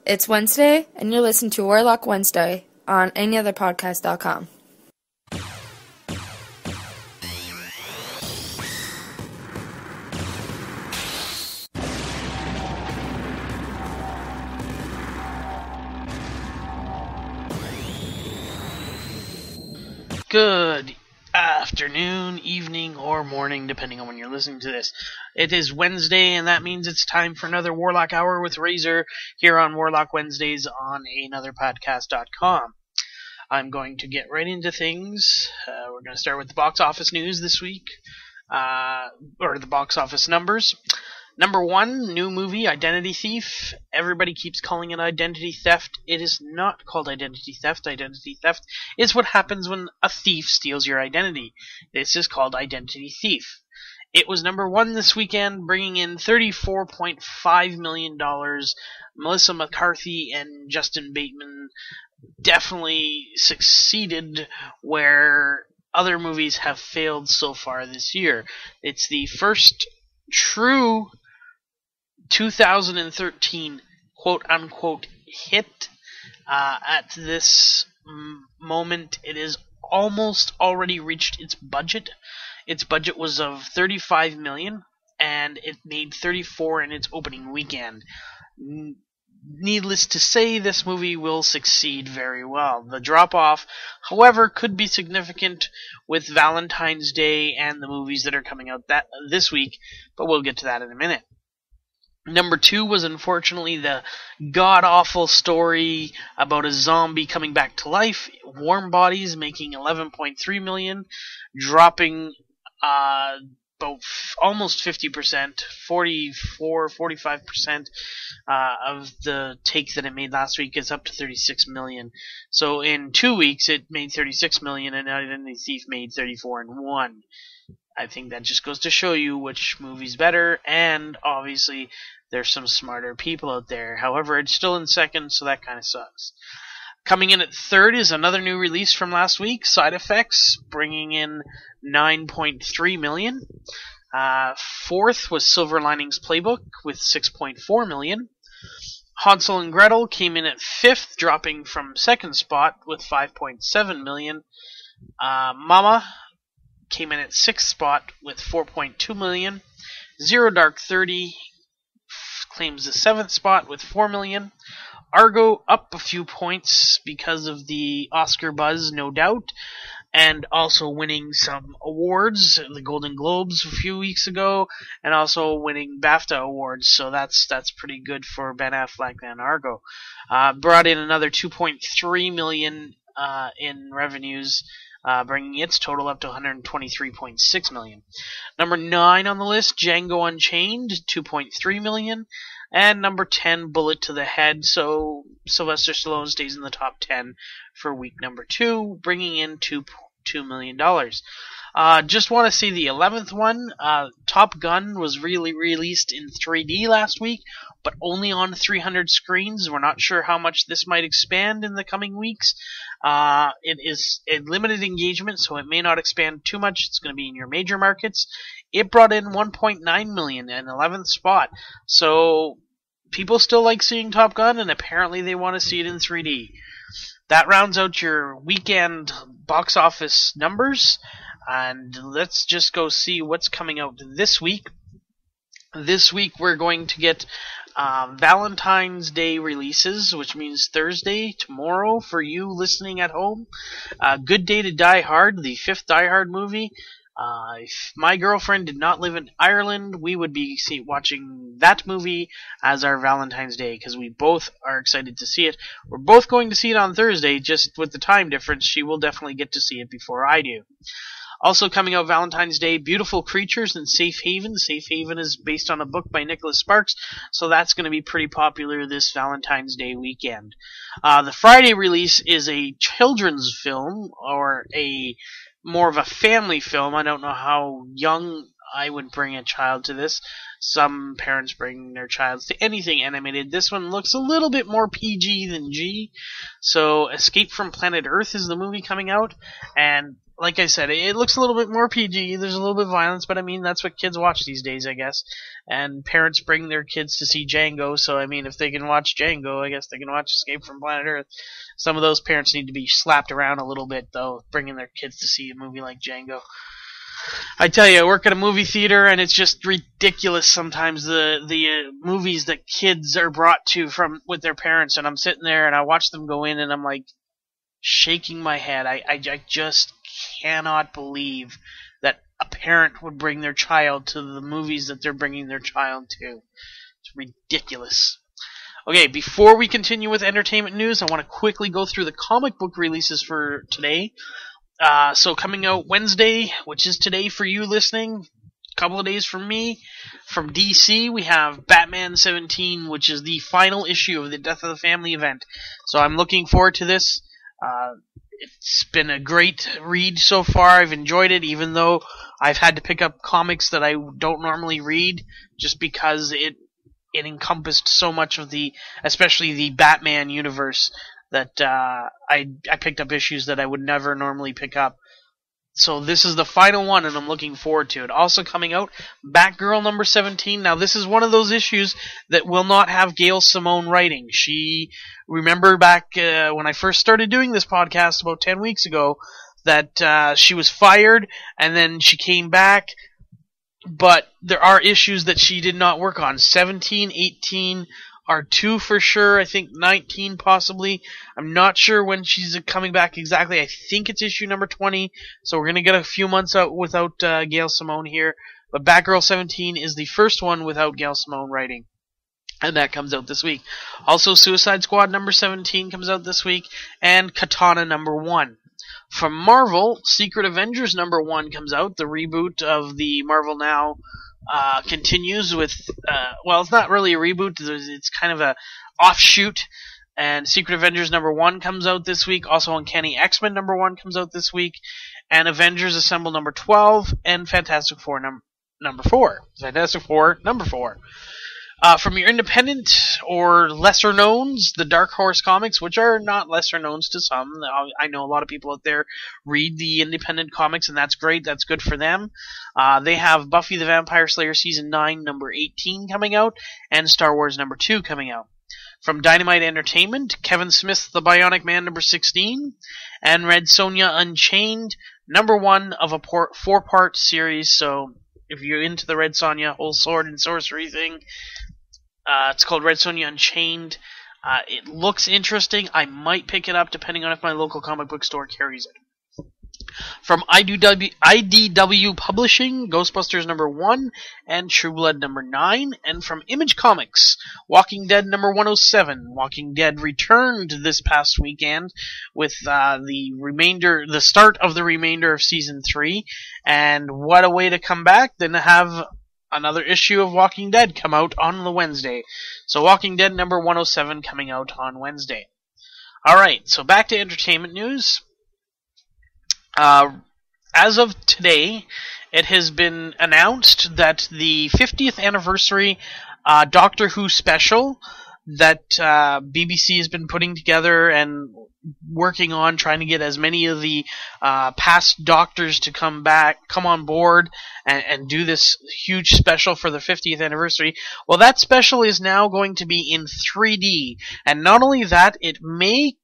It's Wednesday, and you're listening to Warlock Wednesday on anyotherpodcast.com. Good afternoon, evening, or morning, depending on when you're listening to this. It is Wednesday, and that means it's time for another Warlock Hour with Razor here on Warlock Wednesdays on anotherpodcast.com. I'm going to get right into things. We're going to start with the box office news this week, or the box office numbers. Number 1, new movie, Identity Thief. Everybody keeps calling it identity theft. It is not called identity theft. Identity theft is what happens when a thief steals your identity. This is called Identity Thief. It was number 1 this weekend, bringing in $34.5 million. Melissa McCarthy and Justin Bateman definitely succeeded where other movies have failed so far this year. It's the first true 2013 quote-unquote hit. At this moment, it is almost already reached its budget. Its budget was of $35 million, and it made $34 in its opening weekend. Needless to say, this movie will succeed very well. The drop-off, however, could be significant with Valentine's Day and the movies that are coming out this week, but we'll get to that in a minute. Number 2 was unfortunately the god-awful story about a zombie coming back to life. Warm Bodies, making $11.3 million, dropping about almost 50%, 45% of the take that it made last week. It's up to $36 million. So in 2 weeks, it made $36 million, and Identity Thief made $34 in 1. I think that just goes to show you which movie's better, and obviously there's some smarter people out there. However, it's still in second, so that kind of sucks. Coming in at third is another new release from last week, Side Effects, bringing in $9.3 million. Fourth was Silver Linings Playbook with $6.4 million. Hansel and Gretel came in at fifth, dropping from second spot with $5.7 million. Mama came in at sixth spot with $4.2 million. Zero Dark 30 claims the seventh spot with $4 million. Argo up a few points because of the Oscar buzz, no doubt, and also winning some awards, the Golden Globes a few weeks ago, and also winning BAFTA awards, so that's pretty good for Ben Affleck and Argo. Brought in another $2.3 million in revenues, bringing its total up to $123.6 million. Number 9 on the list, Django Unchained, $2.3 million. And number 10, Bullet to the Head, so Sylvester Stallone stays in the top 10 for week number 2, bringing in $2 million. Just want to see the 11th one. Top Gun was really released in 3D last week, but only on 300 screens. We're not sure how much this might expand in the coming weeks. It is a limited engagement, so it may not expand too much. It's going to be in your major markets. It brought in $1.9 million in 11th spot. So people still like seeing Top Gun, and apparently they want to see it in 3D. That rounds out your weekend box office numbers. And let's just go see what's coming out this week. This week we're going to get Valentine's Day releases, which means Thursday, tomorrow, for you listening at home. Good Day to Die Hard, the 5th Die Hard movie. If my girlfriend did not live in Ireland, we would be watching that movie as our Valentine's Day, because we both are excited to see it. We're both going to see it on Thursday, just with the time difference. She will definitely get to see it before I do. Also coming out Valentine's Day, Beautiful Creatures and Safe Haven. Safe Haven is based on a book by Nicholas Sparks, so that's going to be pretty popular this Valentine's Day weekend. The Friday release is a children's film, or more of a family film. I don't know how young I would bring a child to this. Some parents bring their child to anything animated. This one looks a little bit more PG than G. So Escape from Planet Earth is the movie coming out, and like I said, it looks a little bit more PG. There's a little bit of violence, but I mean, that's what kids watch these days, I guess. And parents bring their kids to see Django, so I mean, if they can watch Django, I guess they can watch Escape from Planet Earth. Some of those parents need to be slapped around a little bit, though, bringing their kids to see a movie like Django. I tell you, I work at a movie theater, and it's just ridiculous sometimes the movies that kids are brought to from with their parents, and I'm sitting there and I watch them go in, and I'm like shaking my head. I just cannot believe that a parent would bring their child to the movies that they're bringing their child to. It's ridiculous. Okay, before we continue with entertainment news, I want to quickly go through the comic book releases for today. So coming out Wednesday, which is today for you listening, a couple of days from me, from DC, we have Batman 17, which is the final issue of the Death of the Family event. So I'm looking forward to this. It's been a great read so far. I've enjoyed it, even though I've had to pick up comics that I don't normally read, just because it encompassed so much of especially the Batman universe, that I picked up issues that I would never normally pick up. So this is the final one, and I'm looking forward to it. Also coming out, Batgirl number 17. Now this is one of those issues that will not have Gail Simone writing. Remember back when I first started doing this podcast about 10 weeks ago, that she was fired, and then she came back, but there are issues that she did not work on. 17, 18 are 2 for sure. I think 19 possibly. I'm not sure when she's coming back exactly. I think it's issue number 20. So we're going to get a few months out without Gail Simone here. But Batgirl 17 is the first one without Gail Simone writing. And that comes out this week. Also, Suicide Squad number 17 comes out this week. And Katana number 1. From Marvel, Secret Avengers number 1 comes out. The reboot of the Marvel Now continues with, well, it's not really a reboot, it's kind of a offshoot, and Secret Avengers number 1 comes out this week. Also Uncanny X-Men number 1 comes out this week, and Avengers Assemble number 12, and Fantastic Four number 4. Fantastic Four number 4. From your independent or lesser knowns, the Dark Horse comics, which are not lesser knowns to some. I know a lot of people out there read the independent comics, and that's great. That's good for them. They have Buffy the Vampire Slayer Season 9 number 18 coming out, and Star Wars number 2 coming out. From Dynamite Entertainment, Kevin Smith's The Bionic Man number 16, and Red Sonja Unchained, number 1 of a 4-part series. So if you're into the Red Sonja whole sword and sorcery thing, it's called Red Sonja Unchained. It looks interesting. I might pick it up depending on if my local comic book store carries it. From IDW Publishing, Ghostbusters number 1 and True Blood number 9. And from Image Comics, Walking Dead number 107. Walking Dead returned this past weekend with the start of the remainder of Season 3. And what a way to come back than to have another issue of Walking Dead come out on the Wednesday. So Walking Dead number 107 coming out on Wednesday. Alright, so back to entertainment news. As of today, it has been announced that the 50th anniversary Doctor Who special that BBC has been putting together and working on, trying to get as many of the past doctors to come on board and do this huge special for the 50th anniversary. Well, that special is now going to be in 3D, and not only that, it may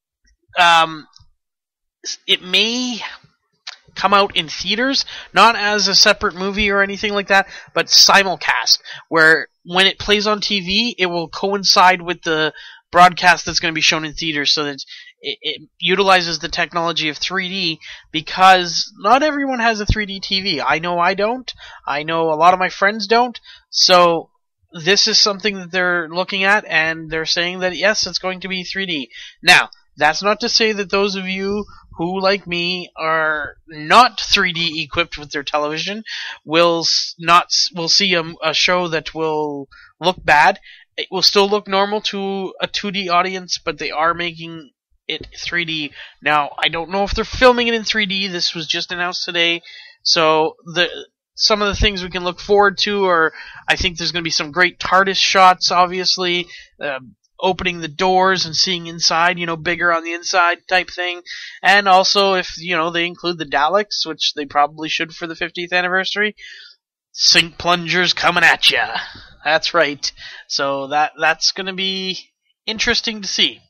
come out in theaters, not as a separate movie or anything like that, but simulcast, where when it plays on TV, it will coincide with the broadcast that's going to be shown in theaters, so that it utilizes the technology of 3D, because not everyone has a 3D TV. I know I don't. I know a lot of my friends don't. So this is something that they're looking at, and they're saying that yes, it's going to be 3D. Now, that's not to say that those of you who, like me, are not 3D equipped with their television will see a show that will look bad. It will still look normal to a 2D audience, but they are making it 3D. Now, I don't know if they're filming it in 3D. This was just announced today. So some of the things we can look forward to are, I think there's going to be some great TARDIS shots, obviously, opening the doors and seeing inside, bigger on the inside type thing. And also, if, they include the Daleks, which they probably should for the 50th anniversary, sink plungers coming at ya. That's right. So that's going to be interesting to see.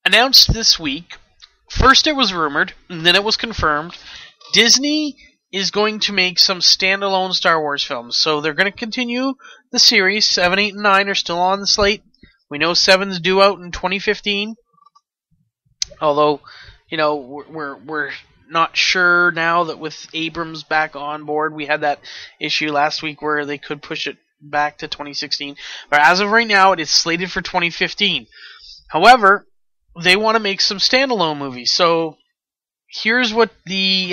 Announced this week, first it was rumored, and then it was confirmed, Disney is going to make some standalone Star Wars films. So they're going to continue the series. 7, 8, and 9 are still on the slate. We know 7's due out in 2015. Although, we're not sure now that with Abrams back on board. We had that issue last week where they could push it back to 2016. But as of right now, it is slated for 2015. However, they want to make some standalone movies. So here's what the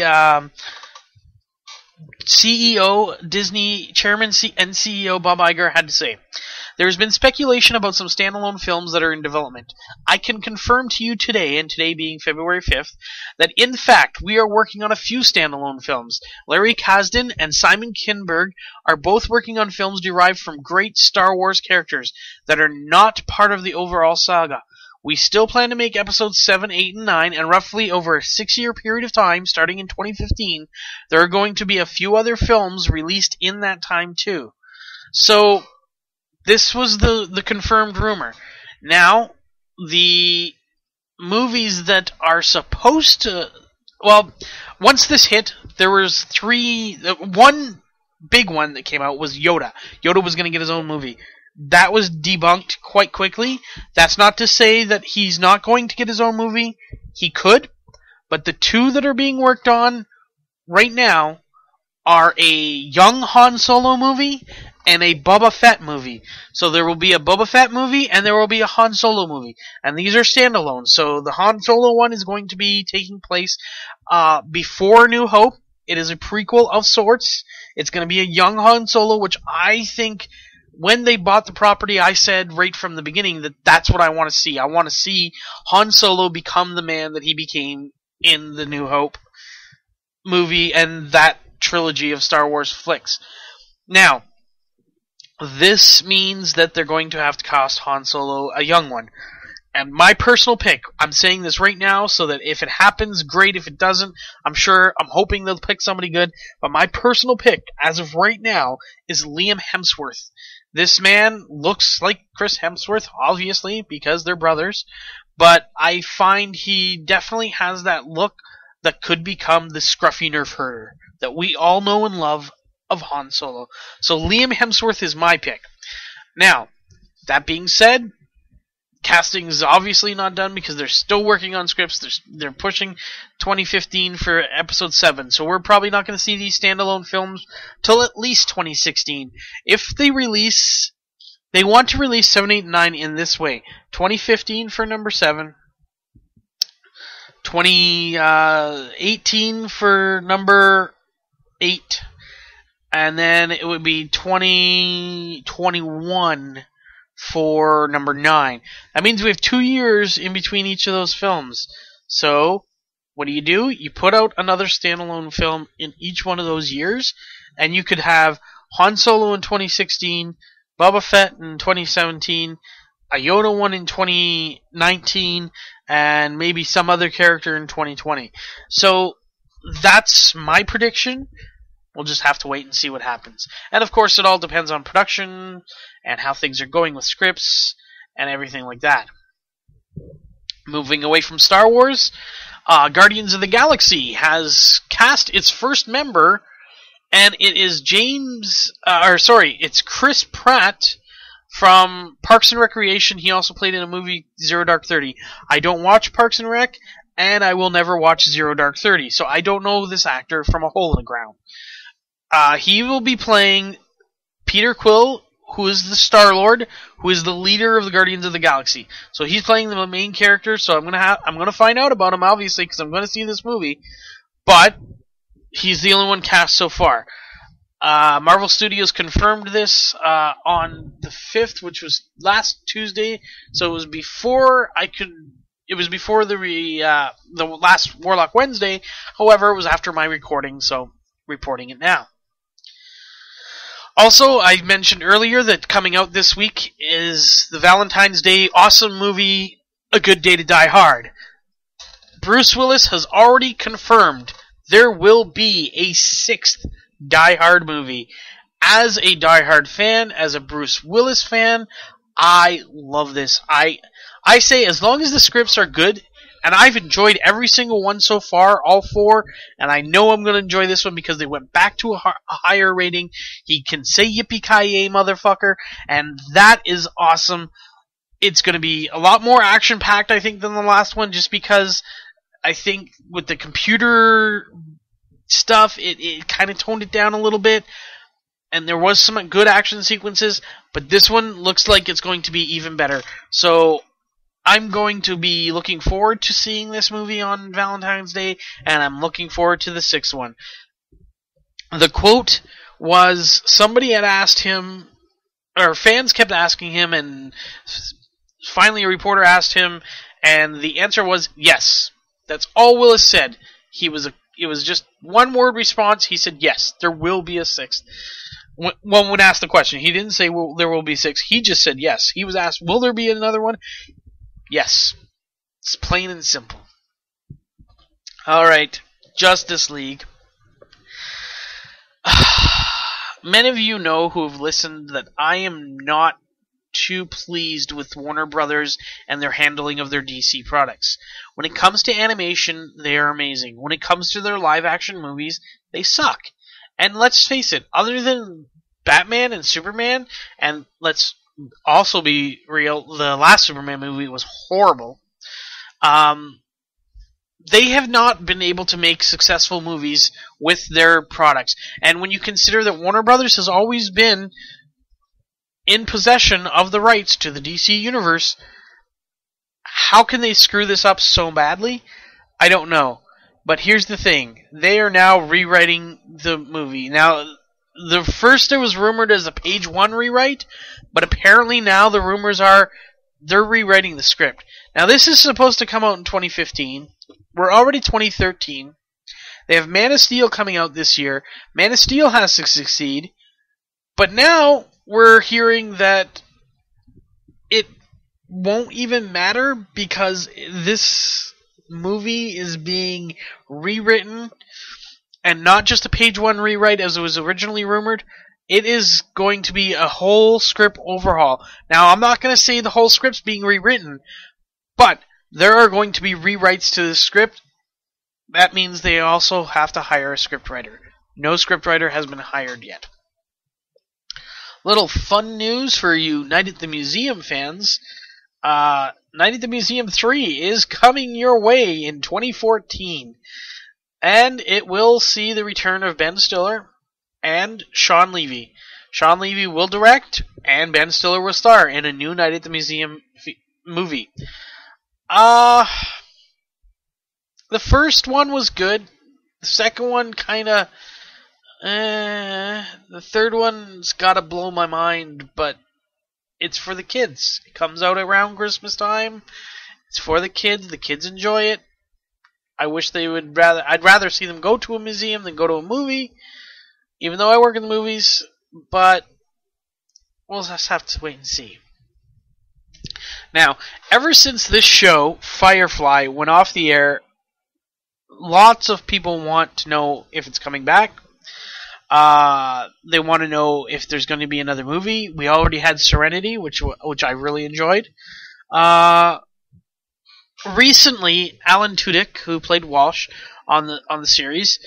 Disney Chairman and CEO Bob Iger had to say. There has been speculation about some standalone films that are in development. I can confirm to you today, and today being February 5th, that in fact we are working on a few standalone films. Larry Kasdan and Simon Kinberg are both working on films derived from great Star Wars characters that are not part of the overall saga. We still plan to make episodes 7, 8, and 9, and roughly over a 6-year period of time, starting in 2015, there are going to be a few other films released in that time too. So, this was the confirmed rumor. Now, the movies that are supposed to... Well, once this hit, there was 3... One big one that came out was Yoda. Yoda was going to get his own movie. That was debunked quite quickly. That's not to say that he's not going to get his own movie. He could. But the 2 that are being worked on right now are a young Han Solo movie and a Boba Fett movie. So there will be a Boba Fett movie and there will be a Han Solo movie. And these are standalone. So the Han Solo one is going to be taking place before New Hope. It is a prequel of sorts. It's going to be a young Han Solo, which I think... When they bought the property, I said right from the beginning that that's what I want to see. I want to see Han Solo become the man that he became in the New Hope movie and that trilogy of Star Wars flicks. Now, this means that they're going to have to cast Han Solo a young one. And my personal pick, I'm saying this right now so that if it happens, great. If it doesn't, I'm hoping they'll pick somebody good. But my personal pick, as of right now, is Liam Hemsworth. This man looks like Chris Hemsworth, obviously, because they're brothers. But I find he definitely has that look that could become the scruffy nerf herder that we all know and love of Han Solo. So Liam Hemsworth is my pick. Now, that being said, casting is obviously not done because they're still working on scripts. They're pushing 2015 for episode 7. So we're probably not going to see these standalone films till at least 2016. If they want to release 7, 8, and 9 in this way. 2015 for number 7. 2018 for number 8. And then it would be 2021 for number 9. That means we have 2 years in between each of those films. So, what do? You put out another standalone film in each one of those years, and you could have Han Solo in 2016, Boba Fett in 2017, a Yoda one in 2019, and maybe some other character in 2020. So, that's my prediction. We'll just have to wait and see what happens. And of course, it all depends on production and how things are going with scripts and everything like that. Moving away from Star Wars, Guardians of the Galaxy has cast its first member, and it is it's Chris Pratt from Parks and Recreation. He also played in a movie, Zero Dark 30. I don't watch Parks and Rec, and I will never watch Zero Dark 30, so I don't know this actor from a hole in the ground. He will be playing Peter Quill, who is the Star-Lord, who is the leader of the Guardians of the Galaxy. So he's playing the main character, so I'm gonna find out about him, obviously, because I'm gonna see this movie. But he's the only one cast so far. Marvel Studios confirmed this on the 5th, which was last Tuesday. So it was before the last Warlock Wednesday. However, it was after my recording, so reporting it now. Also, I mentioned earlier that coming out this week is the Valentine's Day awesome movie, A Good Day to Die Hard. Bruce Willis has already confirmed there will be a 6th Die Hard movie. As a Die Hard fan, as a Bruce Willis fan, I love this. I say as long as the scripts are good, and I've enjoyed every single one so far, all 4, and I know I'm going to enjoy this one because they went back to a higher rating. He can say yippee-ki-yay, motherfucker, and that is awesome. It's going to be a lot more action-packed, I think, than the last one, just because I think with the computer stuff, it kind of toned it down a little bit, and there was some good action sequences, but this one looks like it's going to be even better. So I'm going to be looking forward to seeing this movie on Valentine's Day, and I'm looking forward to the 6th one. The quote was, somebody had asked him, or fans kept asking him, and finally a reporter asked him, and the answer was yes. That's all Willis said. It was just one word response. He said yes, there will be a 6th. One would ask the question. He didn't say, well, there will be 6. He just said yes. He was asked, will there be another one? Yes. It's plain and simple. Alright, Justice League. Many of you know who have listened that I am not too pleased with Warner Brothers and their handling of their DC products. When it comes to animation, they are amazing. When it comes to their live-action movies, they suck. And let's face it, other than Batman and Superman, and let's also be real, the last Superman movie was horrible, they have not been able to make successful movies with their products. And when you consider that Warner Brothers has always been in possession of the rights to the DC Universe, how can they screw this up so badly? I don't know. But here's the thing. They are now rewriting the movie. Now, the first it was rumored as a page 1 rewrite, but apparently now the rumors are they're rewriting the script. Now, this is supposed to come out in 2015. We're already 2013. They have Man of Steel coming out this year. Man of Steel has to succeed. But now we're hearing that it won't even matter because this movie is being rewritten, and not just a page 1 rewrite as it was originally rumored. It is going to be a whole script overhaul. Now, I'm not going to say the whole script's being rewritten, but there are going to be rewrites to the script. That means they also have to hire a scriptwriter. No scriptwriter has been hired yet. Little fun news for you Night at the Museum fans. Night at the Museum 3 is coming your way in 2014. And it will see the return of Ben Stiller and Sean Levy. Sean Levy will direct, and Ben Stiller will star in a new Night at the Museum movie. The first one was good. The second one kinda... the third one's gotta blow my mind, but it's for the kids. It comes out around Christmas time. It's for the kids. The kids enjoy it. I wish they would I'd rather see them go to a museum than go to a movie, even though I work in the movies, but we'll just have to wait and see. Now, ever since this show, Firefly, went off the air, lots of people want to know if it's coming back. They want to know if there's going to be another movie. We already had Serenity, which I really enjoyed. Recently, Alan Tudyk, who played Walsh on the series,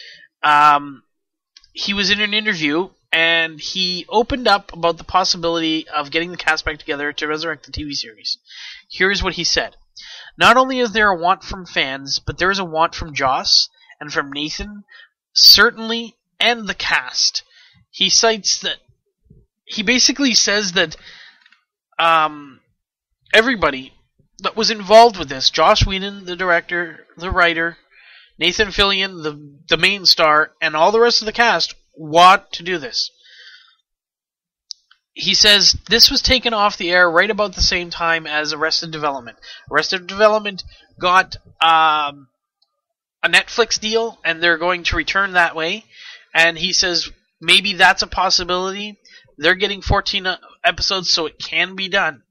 he was in an interview and he opened up about the possibility of getting the cast back together to resurrect the TV series. Here's what he said: "Not only is there a want from fans, but there is a want from Joss and from Nathan, certainly, and the cast." He cites that. He basically says that everybody that was involved with this, Joss Whedon, the director, the writer, Nathan Fillion, the main star, and all the rest of the cast want to do this. He says this was taken off the air right about the same time as Arrested Development. Arrested Development got a Netflix deal, and they're going to return that way. and he says maybe that's a possibility. They're getting 14 episodes, so it can be done.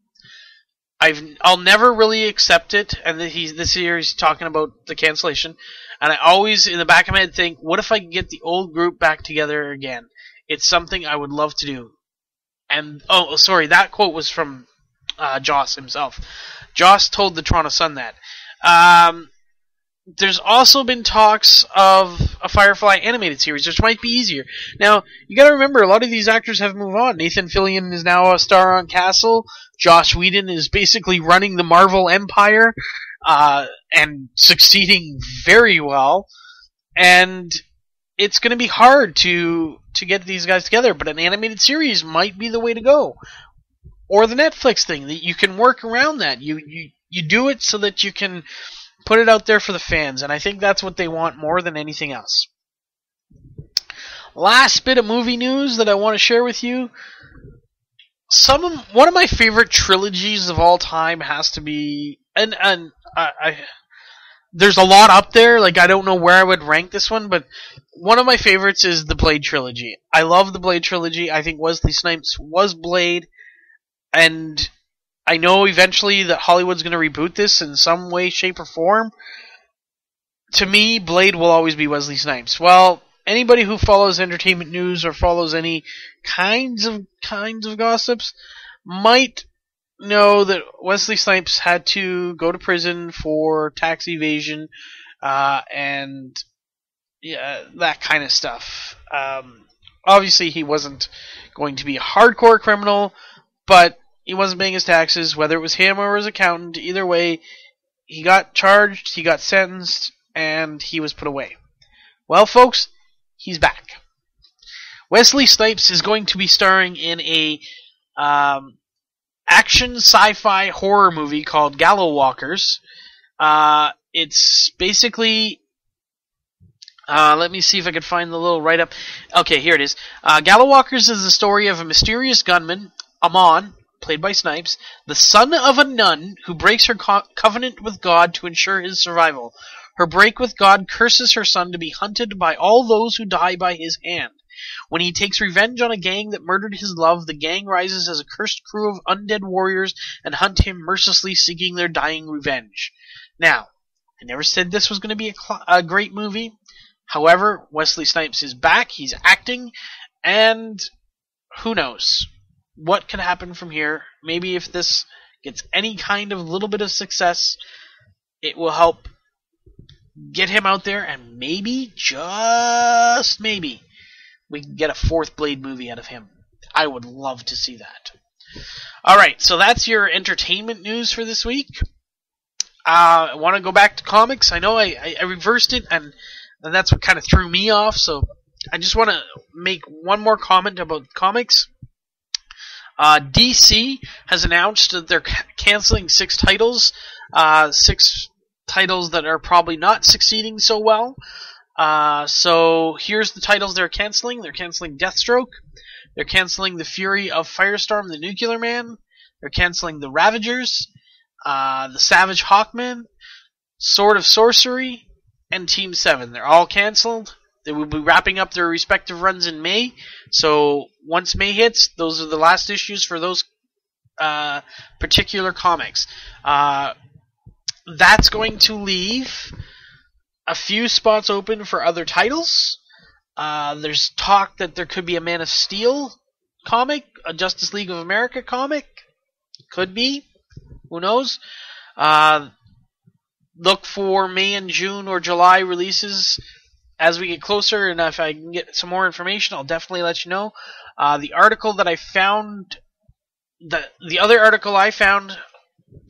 I'll never really accept it, and this year he's talking about the cancellation, and I always, in the back of my head, think, what if I can get the old group back together again? It's something I would love to do. And, sorry, that quote was from Joss himself. Joss told the Toronto Sun that. There's also been talks of a Firefly animated series, which might be easier. Now, you gotta remember, a lot of these actors have moved on. Nathan Fillion is now a star on Castle. Joss Whedon is basically running the Marvel empire, and succeeding very well. And it's gonna be hard to get these guys together, but an animated series might be the way to go. Or the Netflix thing, that you can work around that. You do it so that you can put it out there for the fans, and I think that's what they want more than anything else. Last bit of movie news that I want to share with you. One of my favorite trilogies of all time has to be, and there's a lot up there. Like, I don't know where I would rank this one, but one of my favorites is the Blade trilogy. I love the Blade trilogy. I think Wesley Snipes was Blade, and I know eventually that Hollywood's going to reboot this in some way, shape, or form. To me, Blade will always be Wesley Snipes. Well, anybody who follows entertainment news or follows any kinds of gossips might know that Wesley Snipes had to go to prison for tax evasion, and that kind of stuff. Obviously, he wasn't going to be a hardcore criminal, but he wasn't paying his taxes, whether it was him or his accountant. Either way, he got charged, he got sentenced, and he was put away. Well, folks, he's back. Wesley Snipes is going to be starring in a action sci-fi horror movie called Gallows Walkers. It's basically... let me see if I can find the little write-up. Okay, here it is. Gallows Walkers is the story of a mysterious gunman, Amon, played by Snipes, the son of a nun who breaks her covenant with God to ensure his survival. Her break with God curses her son to be hunted by all those who die by his hand. When he takes revenge on a gang that murdered his love, the gang rises as a cursed crew of undead warriors and hunt him mercilessly, seeking their dying revenge. Now, I never said this was going to be a great movie. However, Wesley Snipes is back, he's acting, and who knows what can happen from here. Maybe if this gets any kind of little bit of success, it will help get him out there, and maybe, just maybe, we can get a fourth Blade movie out of him. I would love to see that. Alright, so that's your entertainment news for this week. I want to go back to comics. I know I reversed it, and that's what kind of threw me off, so I just want to make one more comment about comics. DC has announced that they're canceling 6 titles, 6 titles that are probably not succeeding so well. So here's the titles they're canceling. They're canceling Deathstroke. They're canceling The Fury of Firestorm, the Nuclear Man. They're canceling The Ravagers, The Savage Hawkman, Sword of Sorcery, and Team 7. They're all canceled. They will be wrapping up their respective runs in May. So once May hits, those are the last issues for those particular comics. That's going to leave a few spots open for other titles. There's talk that there could be a Man of Steel comic, a Justice League of America comic. Could be. Who knows? Look for May and June or July releases as we get closer, and if I can get some more information, I'll definitely let you know. The article that I found, the other article I found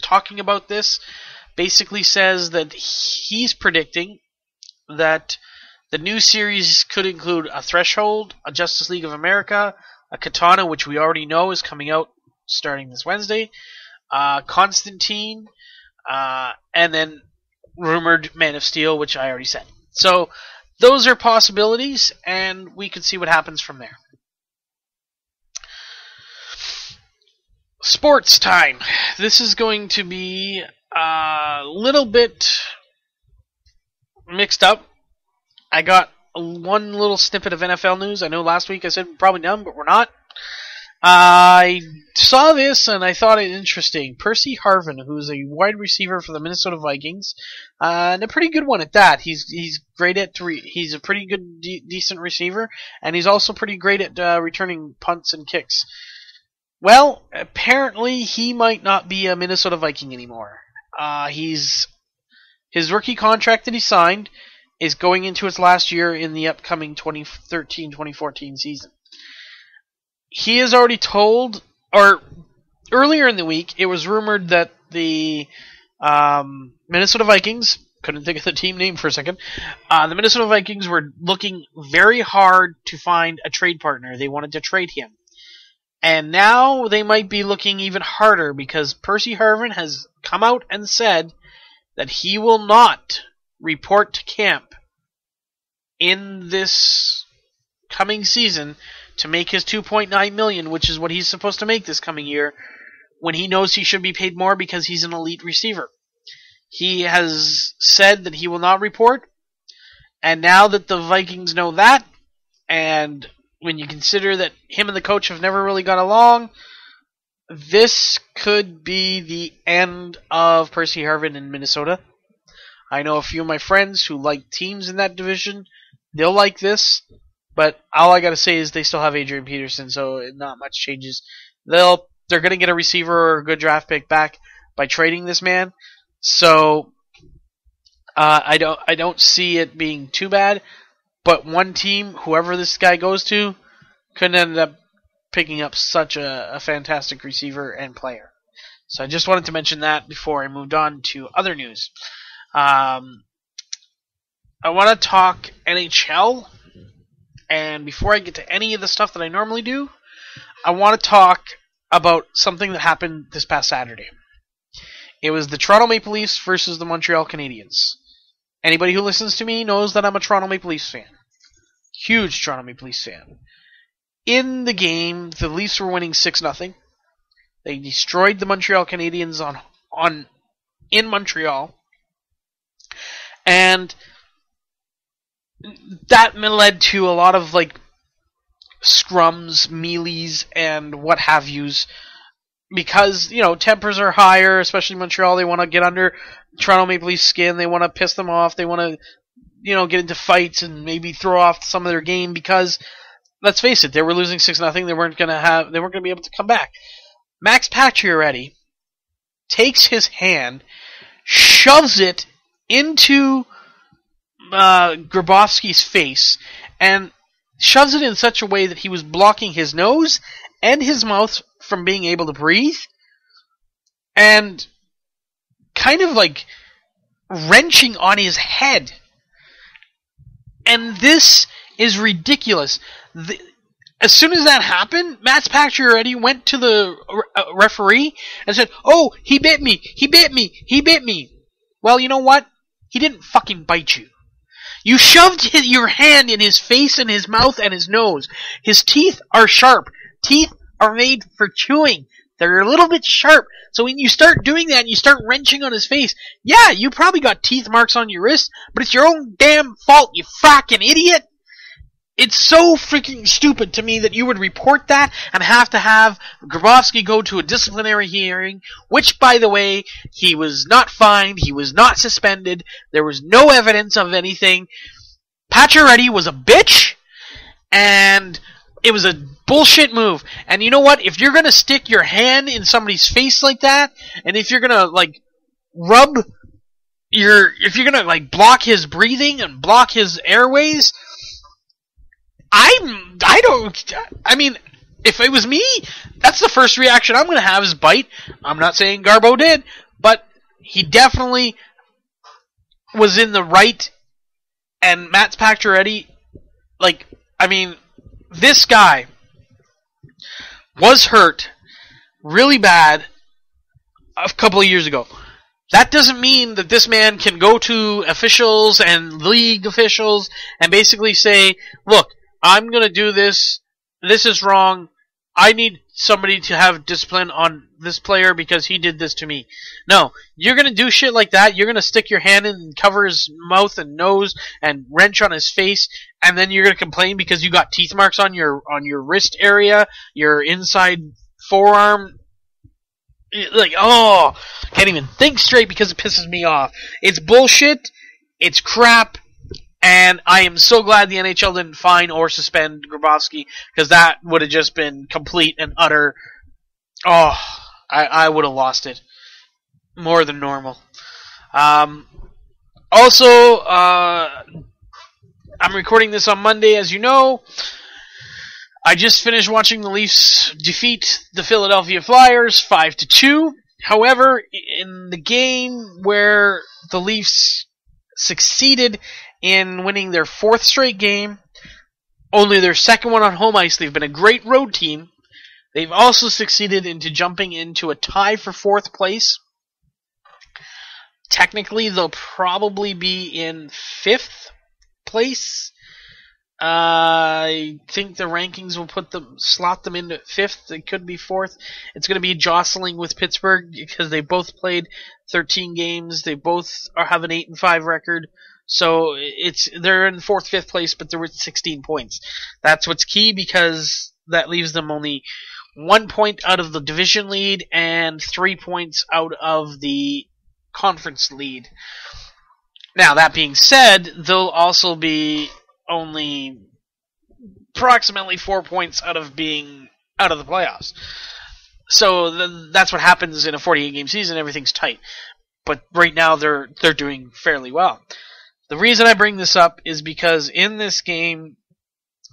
talking about this, basically says that he's predicting that the new series could include a Threshold, a Justice League of America, a Katana, which we already know is coming out starting this Wednesday, Constantine, and then rumored Man of Steel, which I already said. So those are possibilities, and we can see what happens from there. Sports time. This is going to be a little bit mixed up. I got one little snippet of NFL news. I know last week I said we're probably done, but we're not. I saw this and I thought it interesting. Percy Harvin, who's a wide receiver for the Minnesota Vikings, and a pretty good one at that. He's great at he's a pretty good, decent receiver, and he's also pretty great at returning punts and kicks. Well, apparently he might not be a Minnesota Viking anymore. His rookie contract that he signed is going into its last year in the upcoming 2013-2014 season. He is already told, or earlier in the week, it was rumored that the Minnesota Vikings, couldn't think of the team name for a second, the Minnesota Vikings were looking very hard to find a trade partner. They wanted to trade him. And now they might be looking even harder because Percy Harvin has come out and said that he will not report to camp in this coming season to make his $2.9 million, which is what he's supposed to make this coming year, when he knows he should be paid more because he's an elite receiver. He has said that he will not report, and now that the Vikings know that, and when you consider that him and the coach have never really got along, this could be the end of Percy Harvin in Minnesota. I know a few of my friends who like teams in that division. They'll like this. But all I gotta say is they still have Adrian Peterson, so not much changes. They're gonna get a receiver or a good draft pick back by trading this man. So I don't see it being too bad. But one team, whoever this guy goes to, could end up picking up such a fantastic receiver and player. So I just wanted to mention that before I moved on to other news. I want to talk NHL. And before I get to any of the stuff that I normally do, I want to talk about something that happened this past Saturday. It was the Toronto Maple Leafs versus the Montreal Canadiens. Anybody who listens to me knows that I'm a Toronto Maple Leafs fan. Huge Toronto Maple Leafs fan. In the game, the Leafs were winning 6-0. They destroyed the Montreal Canadiens in Montreal. And that led to a lot of scrums, melees, and what have yous. Because, tempers are higher, especially Montreal. They want to get under Toronto Maple Leafs' skin. They want to piss them off. They want to, get into fights and maybe throw off some of their game because, let's face it, they were losing 6-0. They weren't going to be able to come back. Max Pacioretty takes his hand, shoves it into Grabowski's face, and shoves it in such a way that he was blocking his nose and his mouth from being able to breathe, and kind of wrenching on his head. And this is ridiculous. As soon as that happened, Max Pacioretty went to the referee and said, "Oh, he bit me, he bit me, he bit me." Well, you know what? He didn't fucking bite you. You shoved your hand in his face and his mouth and his nose. His teeth are sharp. Teeth are made for chewing. They're a little bit sharp. So when you start doing that and you start wrenching on his face, yeah, you probably got teeth marks on your wrist, but it's your own damn fault, you fracking idiot. It's so freaking stupid to me that you would report that and have to have Grabowski go to a disciplinary hearing, which, by the way, he was not fined, he was not suspended, there was no evidence of anything. Pacioretty was a bitch, and it was a bullshit move. And you know what? If you're gonna stick your hand in somebody's face like that, and if you're gonna, if you're gonna, block his breathing and block his airways, if it was me, that's the first reaction I'm going to have is bite. I'm not saying Garbo did, but he definitely was in the right. And Max Pacioretty, this guy was hurt really bad a couple of years ago. That doesn't mean that this man can go to officials and league officials and basically say, look, I'm going to do this. This is wrong. I need somebody to have discipline on this player because he did this to me. No, you're going to do shit like that. You're going to stick your hand in and cover his mouth and nose and wrench on his face, and then you're going to complain because you got teeth marks on your wrist area, your inside forearm. Like, oh, can't even think straight because it pisses me off. It's bullshit. It's crap. And I am so glad the NHL didn't fine or suspend Grabowski, because that would have just been complete and utter. Oh, I would have lost it more than normal. Also, I'm recording this on Monday, as you know. I just finished watching the Leafs defeat the Philadelphia Flyers 5-2. However, in the game where the Leafs succeeded in winning their 4th straight game, only their 2nd one on home ice, they've been a great road team. They've also succeeded into jumping into a tie for 4th place. Technically, they'll probably be in 5th place. I think the rankings will slot them into 5th. It could be 4th. It's going to be jostling with Pittsburgh because they both played 13 games. They both have an 8-5 record. So they're in 4th, 5th place, but they're with 16 points. That's what's key, because that leaves them only 1 point out of the division lead and 3 points out of the conference lead. Now, that being said, they'll also be only approximately 4 points out of being out of the playoffs. So that's what happens in a 48-game season. Everything's tight. But right now they're doing fairly well. The reason I bring this up is because in this game,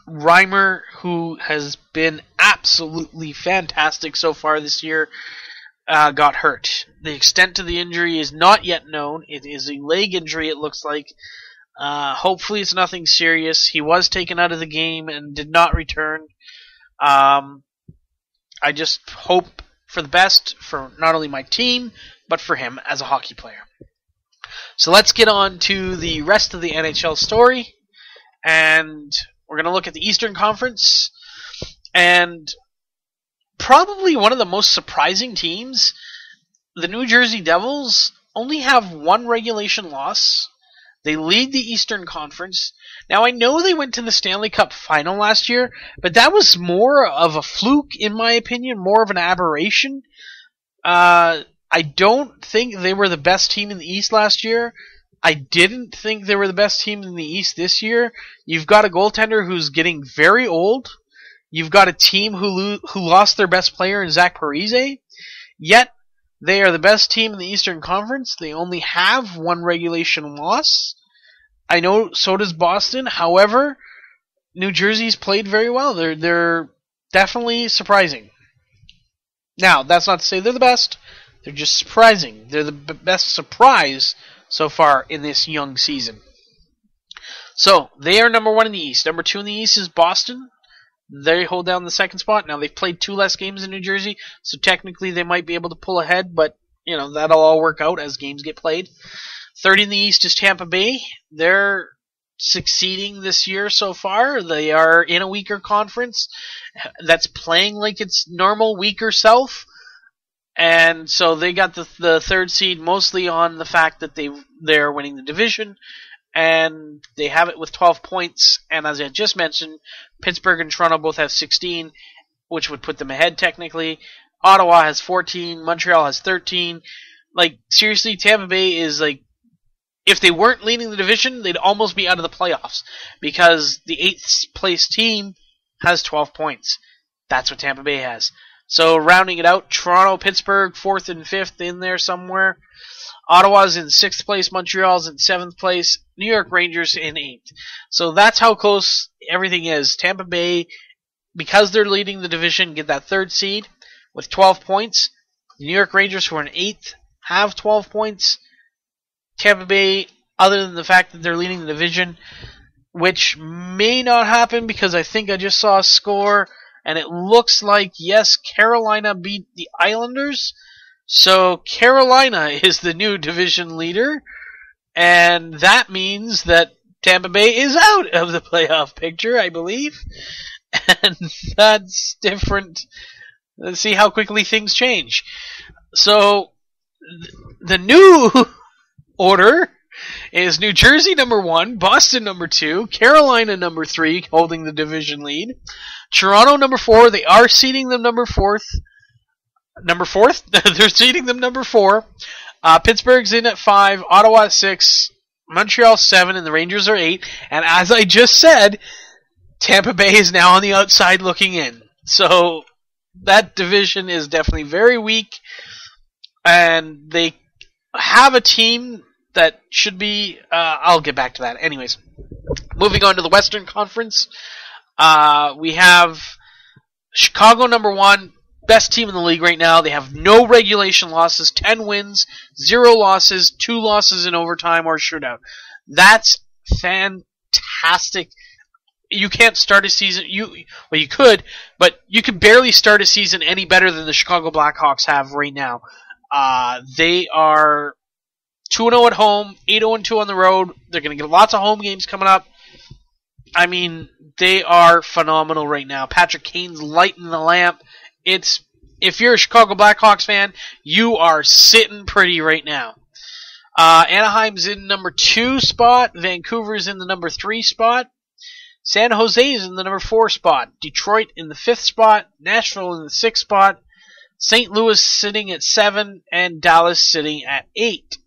Reimer, who has been absolutely fantastic so far this year, got hurt. The extent of the injury is not yet known. It is a leg injury, it looks like. Hopefully it's nothing serious. He was taken out of the game and did not return. I just hope for the best for not only my team, but for him as a hockey player. So let's get on to the rest of the NHL story, and we're going to look at the Eastern Conference, and probably one of the most surprising teams, the New Jersey Devils, only have 1 regulation loss. They lead the Eastern Conference. Now, I know they went to the Stanley Cup final last year, but that was more of a fluke, in my opinion, more of an aberration. I don't think they were the best team in the East last year. I didn't think they were the best team in the East this year. You've got a goaltender who's getting very old. You've got a team who lost their best player in Zach Parise. Yet, they are the best team in the Eastern Conference. They only have 1 regulation loss. I know so does Boston. However, New Jersey's played very well. They're definitely surprising. Now, that's not to say they're the best. They're just surprising. They're the best surprise so far in this young season. So, they are number 1 in the East. Number 2 in the East is Boston. They hold down the 2nd spot. Now, they've played 2 less games in New Jersey, so technically they might be able to pull ahead, but, that'll all work out as games get played. 3rd in the East is Tampa Bay. They're succeeding this year so far. They are in a weaker conference that's playing like its normal weaker self. And so they got the 3rd seed mostly on the fact that they're winning the division, and they have it with 12 points. And as I just mentioned, Pittsburgh and Toronto both have 16, which would put them ahead technically. Ottawa has 14, Montreal has 13. Like, seriously, Tampa Bay is like, if they weren't leading the division, they'd almost be out of the playoffs, because the 8th place team has 12 points. That's what Tampa Bay has. So, rounding it out, Toronto, Pittsburgh, 4th and 5th in there somewhere. Ottawa's in 6th place, Montreal's in 7th place, New York Rangers in 8th. So that's how close everything is. Tampa Bay, because they're leading the division, get that 3rd seed with 12 points. The New York Rangers, who are in 8th, have 12 points. Tampa Bay, other than the fact that they're leading the division, which may not happen because I think I just saw a score, and it looks like, yes, Carolina beat the Islanders. So Carolina is the new division leader, and that means that Tampa Bay is out of the playoff picture, I believe. And that's different Let's see how quickly things change. So, the new order is New Jersey number 1, Boston number 2, Carolina number 3, holding the division lead, Toronto number 4. They are seeding them number 4th. Number 4th? They're seeding them number 4. Pittsburgh's in at 5, Ottawa at 6, Montreal 7, and the Rangers are 8. And as I just said, Tampa Bay is now on the outside looking in. So that division is definitely very weak, and they have a team that should be... I'll get back to that. Anyways, moving on to the Western Conference, we have Chicago number 1, best team in the league right now. They have no regulation losses, 10 wins, 0 losses, 2 losses in overtime or shootout. That's fantastic. You can't start a season... Well, you could, but you can barely start a season any better than the Chicago Blackhawks have right now. They are 2-0 at home, 8-0-2 on the road. They're going to get lots of home games coming up. I mean, they are phenomenal right now. Patrick Kane's lighting the lamp. If you're a Chicago Blackhawks fan, you are sitting pretty right now. Anaheim's in number 2 spot. Vancouver's in the number 3 spot. San Jose's in the number 4 spot. Detroit in the 5th spot. Nashville in the 6th spot. St. Louis sitting at 7. And Dallas sitting at 8.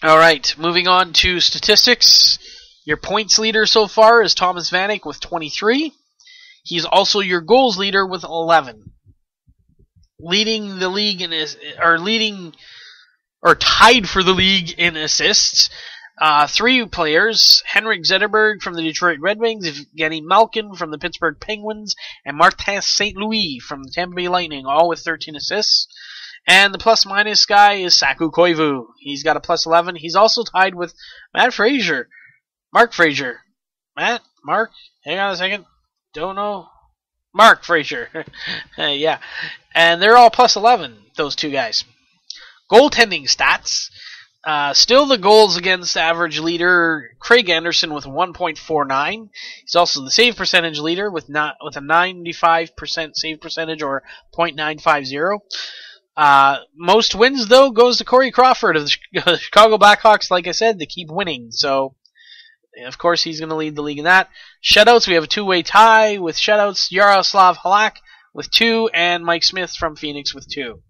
Alright, moving on to statistics. Your points leader so far is Thomas Vanek with 23. He's also your goals leader with 11. Leading the league tied for the league in assists. 3 players, Henrik Zetterberg from the Detroit Red Wings, Evgeny Malkin from the Pittsburgh Penguins, and Martin St. Louis from the Tampa Bay Lightning, all with 13 assists. And the plus-minus guy is Saku Koivu. He's got a plus 11. He's also tied with Mark Frazier. Mark? Hang on a second. Don't know. Mark Frazier. Yeah. And they're all plus 11, those 2 guys. Goaltending stats. Still the goals against average leader, Craig Anderson with 1.49. He's also the save percentage leader with a 95% save percentage, or .950. Most wins, though, goes to Corey Crawford of the Chicago Blackhawks. Like I said, they keep winning. So, of course, he's going to lead the league in that. Shutouts, we have a 2-way tie with shutouts. Yaroslav Halak with 2, and Mike Smith from Phoenix with 2.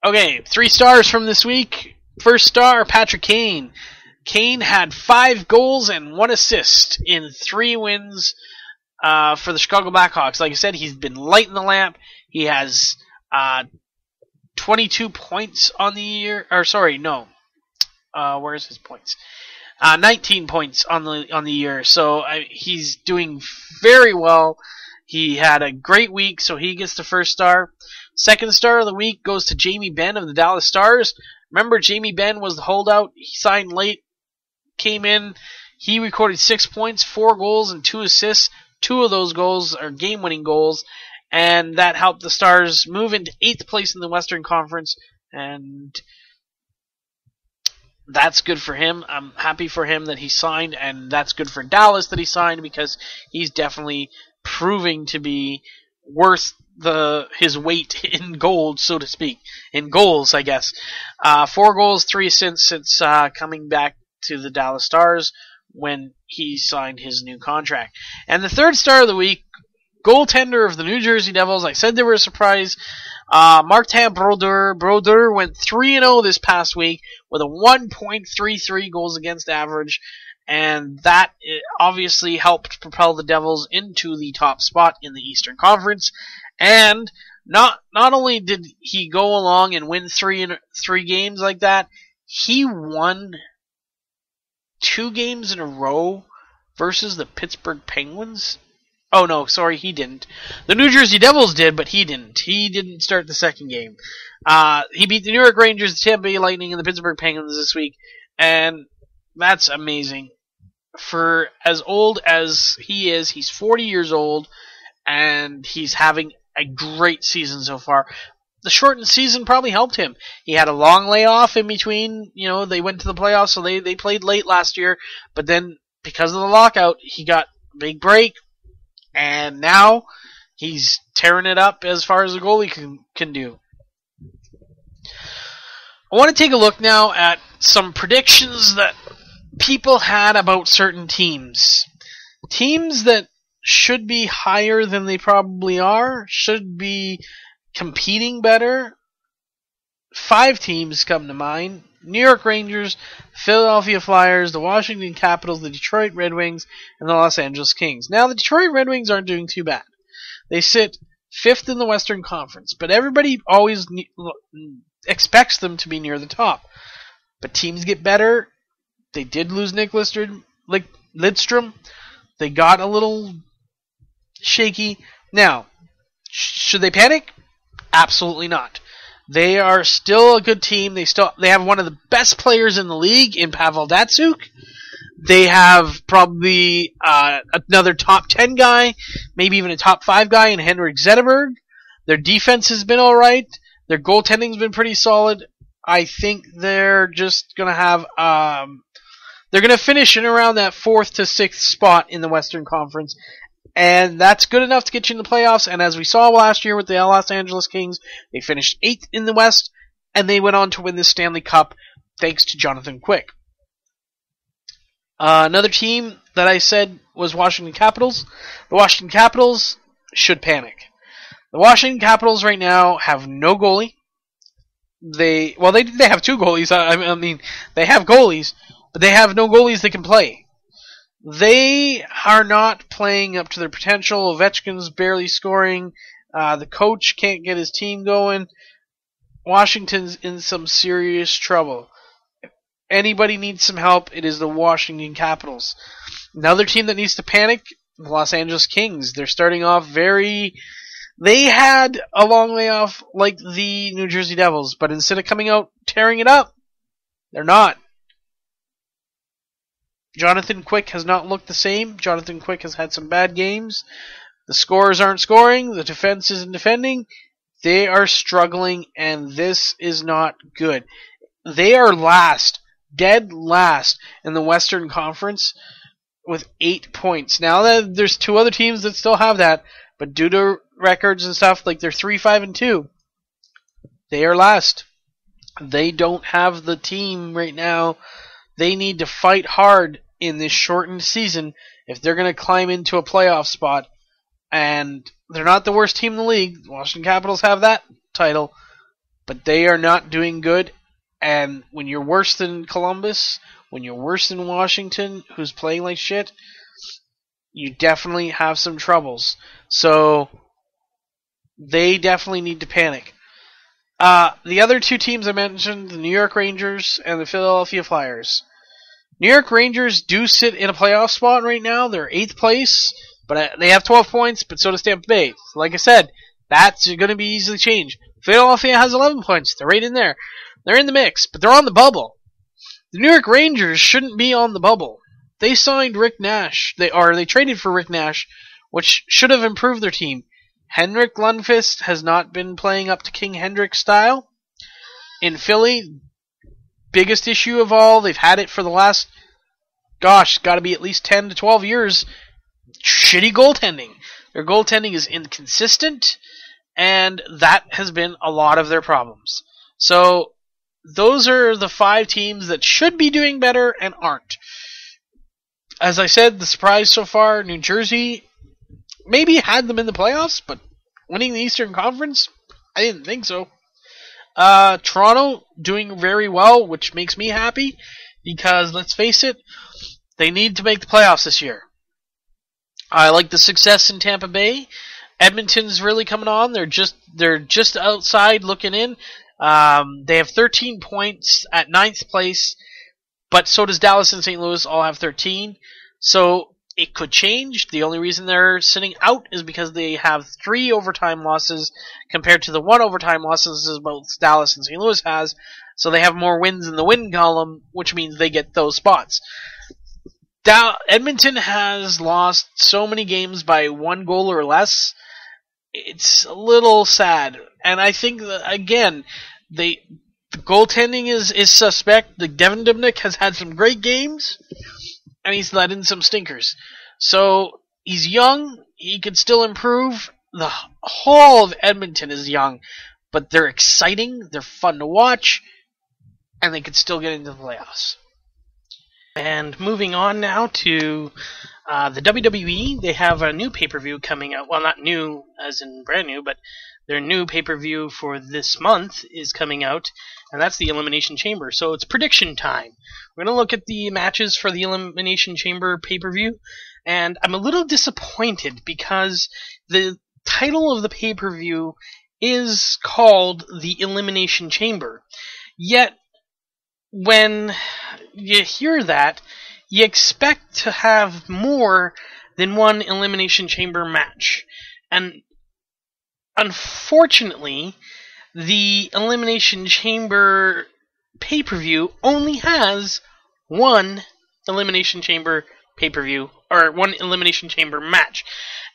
Okay, 3 stars from this week. First star, Patrick Kane. Kane had 5 goals and 1 assist in 3 wins for the Chicago Blackhawks. Like I said, he's been lighting the lamp. He has 22 points on the year. Or sorry, no. Where's his points? 19 points on the year. So he's doing very well. He had a great week, so he gets the first star. Second star of the week goes to Jamie Benn of the Dallas Stars. Remember, Jamie Benn was the holdout. He signed late, came in. He recorded 6 points, 4 goals, and 2 assists. 2 of those goals are game-winning goals, and that helped the Stars move into 8th place in the Western Conference, and that's good for him. I'm happy for him that he signed, and that's good for Dallas that he signed, because he's definitely proving to be worth his weight in gold, so to speak. In goals, I guess. 4 goals, 3 assists since coming back to the Dallas Stars when he signed his new contract. And the third star of the week, goaltender of the New Jersey Devils. I said they were a surprise. Martin Brodeur. Brodeur went 3-0 this past week with a 1.33 goals against average. And that obviously helped propel the Devils into the top spot in the Eastern Conference. And not only did he go along and win 3 games like that, he won 2 games in a row versus the Pittsburgh Penguins. Oh no, sorry, he didn't. The New Jersey Devils did, but he didn't. He didn't start the second game. He beat the New York Rangers, the Tampa Bay Lightning, and the Pittsburgh Penguins this week, and that's amazing. For as old as he is, he's 40 years old, and he's having a great season so far. The shortened season probably helped him. He had a long layoff in between. You know, they went to the playoffs, so they played late last year. But then, because of the lockout, he got a big break. And now he's tearing it up as far as a goalie can do. I want to take a look now at some predictions that people had about certain teams. Teams that should be higher than they probably are, should be competing better. 5 teams come to mind: New York Rangers, Philadelphia Flyers, the Washington Capitals, the Detroit Red Wings, and the Los Angeles Kings. Now, the Detroit Red Wings aren't doing too bad. They sit 5th in the Western Conference, but everybody always expects them to be near the top. But teams get better. They did lose Nick Lidstrom. They got a little shaky. Now, should they panic? Absolutely not. They are still a good team. They have one of the best players in the league in Pavel Datsyuk. They have probably another top 10 guy, maybe even a top 5 guy in Henrik Zetterberg. Their defense has been all right. Their goaltending's been pretty solid. I think they're just going to have they're going to finish in around that 4th to 6th spot in the Western Conference. And that's good enough to get you in the playoffs. And as we saw last year with the Los Angeles Kings, they finished 8th in the West, and they went on to win the Stanley Cup thanks to Jonathan Quick. Another team that I said was Washington Capitals. The Washington Capitals should panic. The Washington Capitals right now have no goalie. They have 2 goalies. I mean, they have goalies, but they have no goalies that can play. They are not playing up to their potential. Ovechkin's barely scoring. The coach can't get his team going. Washington's in some serious trouble. If anybody needs some help, it is the Washington Capitals. Another team that needs to panic, the Los Angeles Kings. They're starting off They had a long layoff like the New Jersey Devils, but instead of coming out tearing it up, they're not. Jonathan Quick has not looked the same. Jonathan Quick has had some bad games. The scorers aren't scoring. The defense isn't defending. They are struggling, and this is not good. They are dead last in the Western Conference with 8 points. Now, there's 2 other teams that still have that, but due to records and stuff, like they're 3-5-2, they are last. They don't have the team right now. They need to fight hard in this shortened season if they're going to climb into a playoff spot. And they're not the worst team in the league. The Washington Capitals have that title, but they are not doing good. And when you're worse than Columbus, when you're worse than Washington, who's playing like shit, you definitely have some troubles. So they definitely need to panic. The other 2 teams I mentioned, the New York Rangers and the Philadelphia Flyers. New York Rangers do sit in a playoff spot right now. They're 8th place, but they have 12 points, but so does Tampa Bay. Like I said, that's going to be easily changed. Philadelphia has 11 points. They're right in there. They're in the mix, but they're on the bubble. The New York Rangers shouldn't be on the bubble. They signed Rick Nash. They traded for Rick Nash, which should have improved their team. Henrik Lundqvist has not been playing up to King Hendrik style. In Philly, biggest issue of all, they've had it for the last, got to be at least 10 to 12 years, shitty goaltending. Their goaltending is inconsistent, and that has been a lot of their problems. So, those are the 5 teams that should be doing better and aren't. As I said, the surprise so far, New Jersey maybe had them in the playoffs, but winning the Eastern Conference, I didn't think so. Toronto doing very well, which makes me happy, because let's face it, they need to make the playoffs this year. I like the success in Tampa Bay. Edmonton's really coming on. They're just outside looking in. They have 13 points at 9th place, but so does Dallas and St. Louis, all have 13. So it could change. The only reason they're sitting out is because they have 3 overtime losses compared to the 1 overtime losses as both Dallas and St. Louis has. So they have more wins in the win column, which means they get those spots. Edmonton has lost so many games by 1 goal or less. It's a little sad. And I think that, again, the goaltending is suspect. Devin Dubnyk has had some great games, and he's let in some stinkers. So He's young. He could still improve. The whole of Edmonton is young, but they're exciting. They're fun to watch, and they could still get into the playoffs. And moving on now to the WWE, they have a new pay-per-view coming out. Well, not new as in brand new, but their new pay-per-view for this month is coming out, and that's the Elimination Chamber. So it's prediction time. We're going to look at the matches for the Elimination Chamber pay-per-view, and I'm a little disappointed because the title of the pay-per-view is called the Elimination Chamber. Yet, when you hear that, you expect to have more than one Elimination Chamber match. And unfortunately, the Elimination Chamber pay-per-view only has one Elimination Chamber pay-per-view, or one Elimination Chamber match.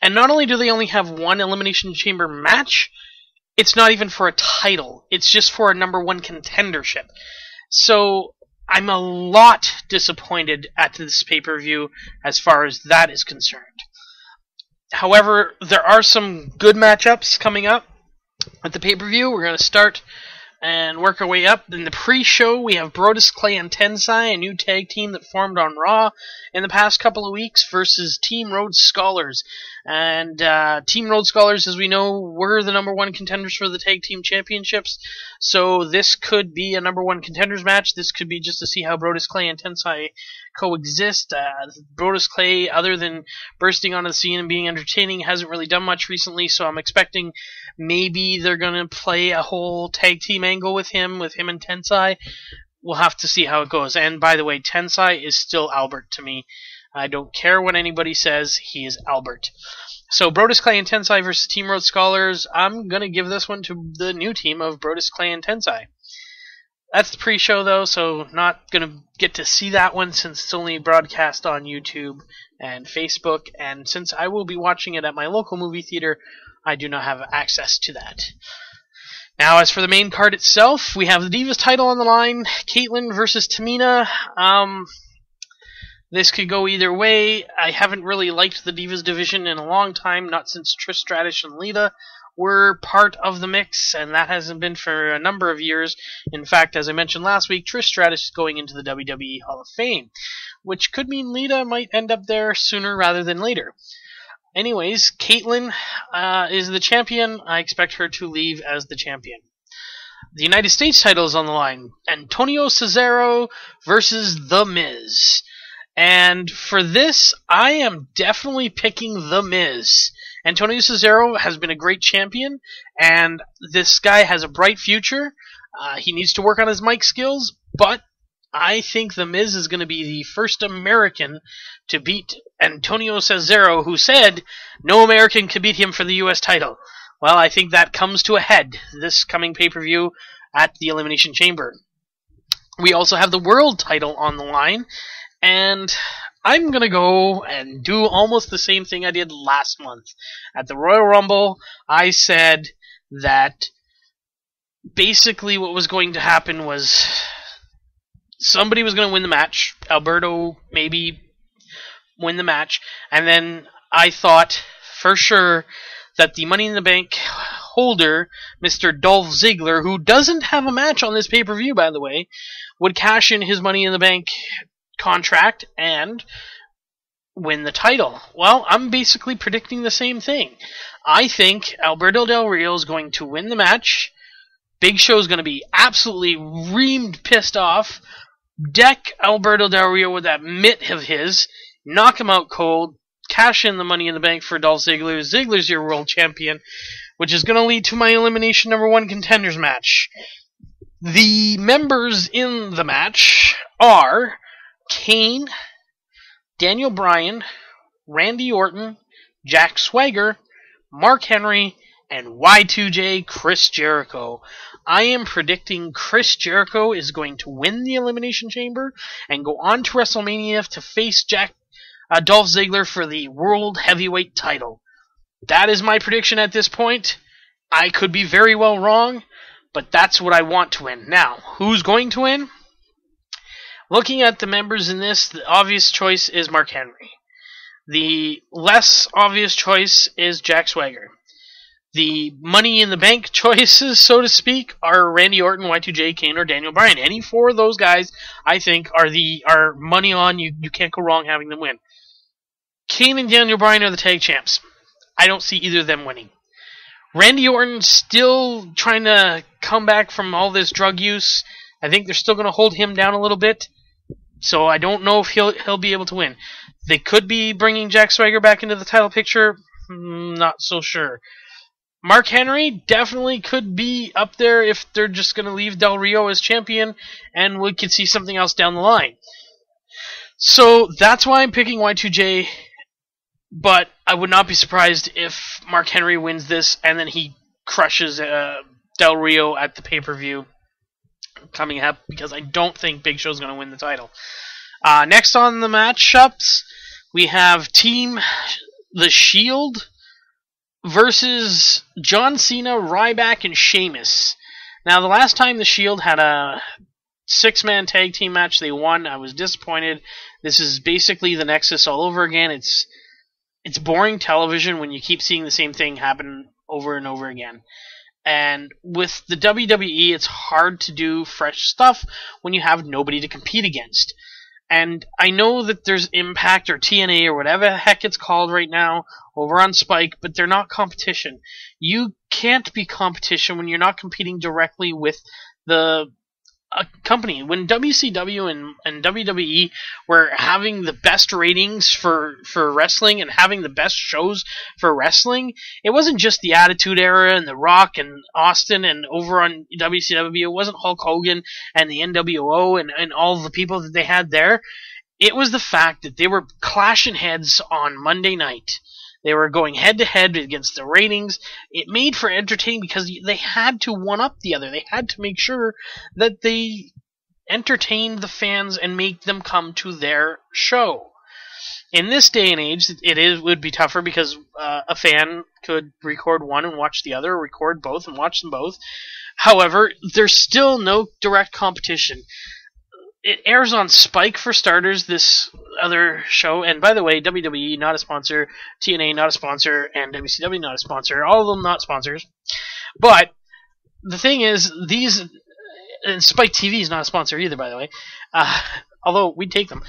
And not only do they only have one Elimination Chamber match, it's not even for a title. It's just for a number one contendership. So I'm a lot disappointed at this pay-per-view as far as that is concerned. However, there are some good matchups coming up at the pay-per-view. We're going to start and work our way up. In the pre-show, we have Brodus Clay and Tensai, a new tag team that formed on Raw in the past couple of weeks, versus Team Rhodes Scholars. And Team Rhodes Scholars, as we know, were the number one contenders for the tag team championships. So this could be a number one contenders match. This could be just to see how Brodus Clay and Tensai coexist. Brodus Clay, other than bursting onto the scene and being entertaining, hasn't really done much recently, so I'm expecting maybe they're going to play a whole tag team angle with him and Tensai. We'll have to see how it goes. And by the way, Tensai is still Albert to me. I don't care what anybody says, he is Albert. So Brodus Clay and Tensai versus Team Rhodes Scholars. I'm going to give this one to the new team of Brodus Clay and Tensai. That's the pre-show, though, so not going to get to see that one since it's only broadcast on YouTube and Facebook, and since I will be watching it at my local movie theater, I do not have access to that. Now, as for the main card itself, we have the Divas title on the line, Kaitlyn versus Tamina. This could go either way. I haven't really liked the Divas division in a long time, not since Trish Stratus and Lita were part of the mix, and that hasn't been for a number of years. In fact, as I mentioned last week, Trish Stratus is going into the WWE Hall of Fame, which could mean Lita might end up there sooner rather than later. Anyways, Kaitlyn is the champion. I expect her to leave as the champion. The United States title is on the line. Antonio Cesaro versus The Miz. And for this, I am definitely picking The Miz. Antonio Cesaro has been a great champion, and this guy has a bright future. He needs to work on his mic skills, but I think The Miz is going to be the first American to beat Antonio Cesaro, who said no American could beat him for the U.S. title. Well, I think that comes to a head this coming pay-per-view at the Elimination Chamber. We also have the world title on the line, and I'm going to go and do almost the same thing I did last month. At the Royal Rumble, I said that basically what was going to happen was somebody was going to win the match. Alberto maybe win the match. And then I thought for sure that the Money in the Bank holder, Mr. Dolph Ziggler, who doesn't have a match on this pay-per-view, by the way, would cash in his Money in the Bank contract and win the title. Well, I'm basically predicting the same thing. I think Alberto Del Rio is going to win the match. Big Show is going to be absolutely reamed pissed off, deck Alberto Del Rio with that mitt of his, knock him out cold, cash in the Money in the Bank for Dolph Ziggler. Ziggler's your world champion, which is going to lead to my elimination number one contenders match. The members in the match are Kane, Daniel Bryan, Randy Orton, Jack Swagger, Mark Henry, and Y2J Chris Jericho. I am predicting Chris Jericho is going to win the Elimination Chamber and go on to WrestleMania to face Dolph Ziggler for the World Heavyweight title. That is my prediction at this point. I could be very well wrong, but that's what I want to win. Now, who's going to win? Looking at the members in this, the obvious choice is Mark Henry. The less obvious choice is Jack Swagger. The money in the bank choices, so to speak, are Randy Orton, Y2J, Kane, or Daniel Bryan. Any four of those guys, I think, are money on. You can't go wrong having them win. Kane and Daniel Bryan are the tag champs. I don't see either of them winning. Randy Orton still trying to come back from all this drug use. I think they're still going to hold him down a little bit. So I don't know if he'll be able to win. They could be bringing Jack Swagger back into the title picture. Not so sure. Mark Henry definitely could be up there if they're just going to leave Del Rio as champion, and we could see something else down the line. So that's why I'm picking Y2J, but I would not be surprised if Mark Henry wins this and then he crushes Del Rio at the pay-per-view coming up, because I don't think Big Show's going to win the title. Next on the matchups, we have Team The Shield versus John Cena, Ryback, and Sheamus. Now, the last time The Shield had a 6-man tag team match, they won. I was disappointed. This is basically the Nexus all over again. It's boring television when you keep seeing the same thing happen over and over again. And with the WWE, it's hard to do fresh stuff when you have nobody to compete against. And I know that there's Impact or TNA or whatever the heck it's called right now over on Spike, but they're not competition. You can't be competition when you're not competing directly with the company. When WCW and WWE were having the best ratings for wrestling and having the best shows for wrestling, it wasn't just the Attitude Era and The Rock and Austin, and over on WCW, it wasn't Hulk Hogan and the NWO and all the people that they had there. It was the fact that they were clashing heads on Monday night. They were going head-to-head against the ratings. It made for entertaining because they had to one-up the other. They had to make sure that they entertained the fans and make them come to their show. In this day and age, would be tougher because a fan could record one and watch the other, or record both and watch them both. However, there's still no direct competition. It airs on Spike for starters, this other show. And by the way, WWE not a sponsor, TNA not a sponsor, and WCW not a sponsor. All of them not sponsors. But the thing is, and Spike TV is not a sponsor either, by the way. Although we'd take them.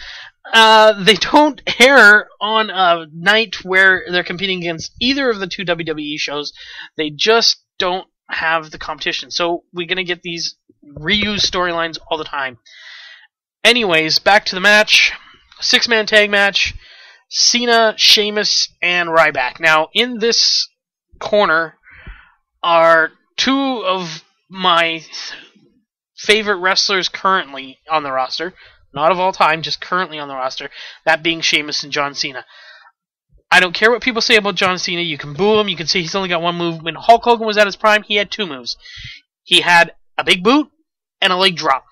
They don't air on a night where they're competing against either of the two WWE shows. They just don't have the competition. So we're going to get these reused storylines all the time. Anyways, back to the match. 6-man tag match. Cena, Sheamus, and Ryback. Now, in this corner are two of my favorite wrestlers currently on the roster. Not of all time, just currently on the roster. That being Sheamus and John Cena. I don't care what people say about John Cena. You can boo him. You can say he's only got one move. When Hulk Hogan was at his prime, he had 2 moves. He had a big boot and a leg drop.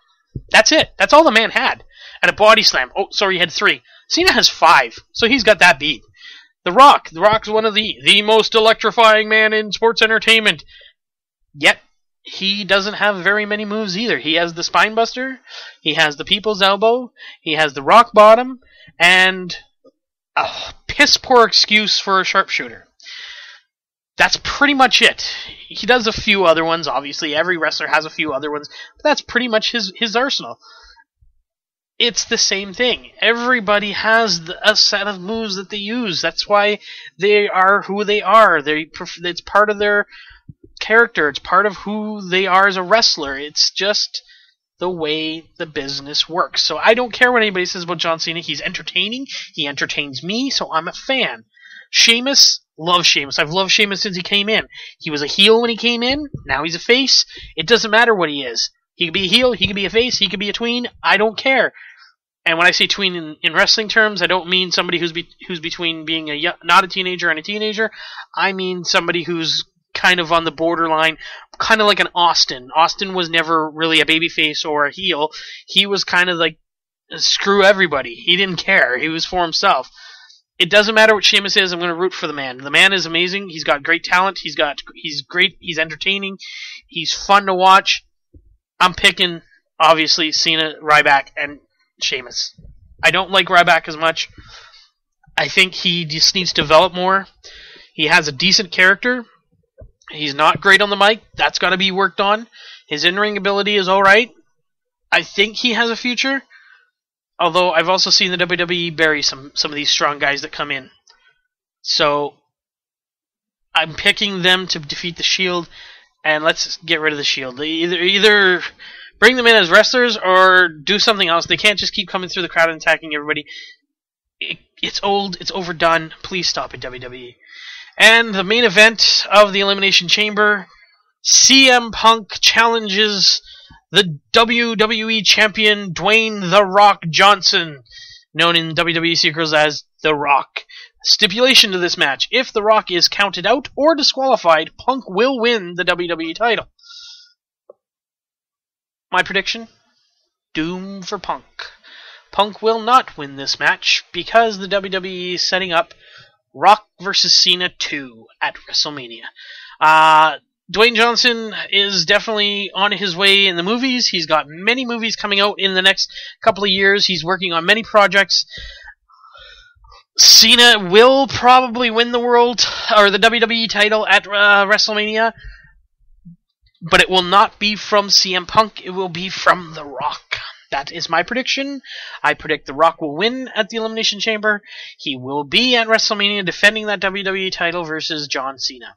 That's it. That's all the man had. And a body slam. Oh, sorry, he had 3. Cena has 5, so he's got that beat. The Rock's one of the most electrifying man in sports entertainment. Yet, he doesn't have very many moves either. He has the spine buster, he has the people's elbow, he has the rock bottom, and a piss poor excuse for a sharpshooter. That's pretty much it. He does a few other ones, obviously. Every wrestler has a few other ones, but that's pretty much his arsenal. It's the same thing. Everybody has a set of moves that they use. That's why they are who they are. It's part of their character. It's part of who they are as a wrestler. It's just the way the business works. So I don't care what anybody says about John Cena. He's entertaining. He entertains me, so I'm a fan. Sheamus, love Sheamus. I've loved Sheamus since he came in. He was a heel when he came in. Now he's a face. It doesn't matter what he is. He could be a heel. He could be a face. He could be a tween. I don't care. And when I say tween in wrestling terms, I don't mean somebody who's between being not a teenager and a teenager. I mean somebody who's kind of on the borderline, kind of like an Austin. Austin was never really a babyface or a heel. He was kind of like, screw everybody. He didn't care. He was for himself. It doesn't matter what Sheamus is, I'm going to root for the man. The man is amazing. He's got great talent. He's great. He's entertaining. He's fun to watch. I'm picking, obviously, Cena, Ryback, and Sheamus. I don't like Ryback as much. I think he just needs to develop more. He has a decent character. He's not great on the mic. That's got to be worked on. His in-ring ability is alright. I think he has a future. Although I've also seen the WWE bury some of these strong guys that come in. So I'm picking them to defeat the Shield, and let's get rid of the Shield. Either bring them in as wrestlers or do something else. They can't just keep coming through the crowd and attacking everybody. It's old. It's overdone. Please stop it, WWE. And the main event of the Elimination Chamber, CM Punk challenges the WWE Champion Dwayne "The Rock" Johnson, known in WWE circles as The Rock. Stipulation to this match: if The Rock is counted out or disqualified, Punk will win the WWE title. My prediction? Doom for Punk. Punk will not win this match because the WWE is setting up Rock vs. Cena 2 at WrestleMania. Dwayne Johnson is definitely on his way in the movies. He's got many movies coming out in the next couple of years. He's working on many projects. Cena will probably win the WWE title at WrestleMania, but it will not be from CM Punk. It will be from The Rock. That is my prediction. I predict The Rock will win at the Elimination Chamber. He will be at WrestleMania defending that WWE title versus John Cena.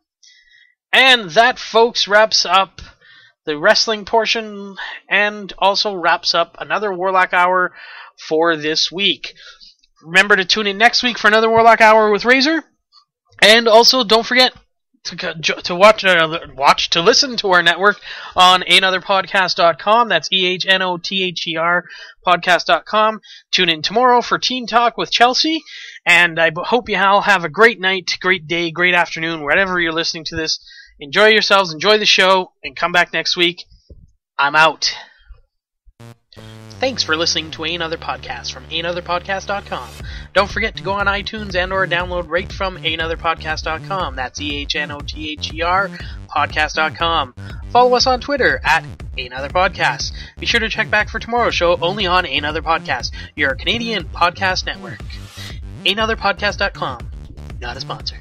And that, folks, wraps up the wrestling portion and also wraps up another Warlock Hour for this week. Remember to tune in next week for another Warlock Hour with Razor. And also don't forget to listen to our network on anotherpodcast.com. That's EHNOTHER podcast.com. Tune in tomorrow for Teen Talk with Chelsea. And I hope you all have a great night, great day, great afternoon, wherever you're listening to this. Enjoy yourselves, enjoy the show, and come back next week. I'm out. Thanks for listening to Another Podcast from anotherpodcast.com. Don't forget to go on iTunes and or download right from anotherpodcast.com. That's EHNOTHER podcast.com. Follow us on Twitter at Another Podcast. Be sure to check back for tomorrow's show only on Another Podcast, your Canadian podcast network. Anotherpodcast.com. Not a sponsor.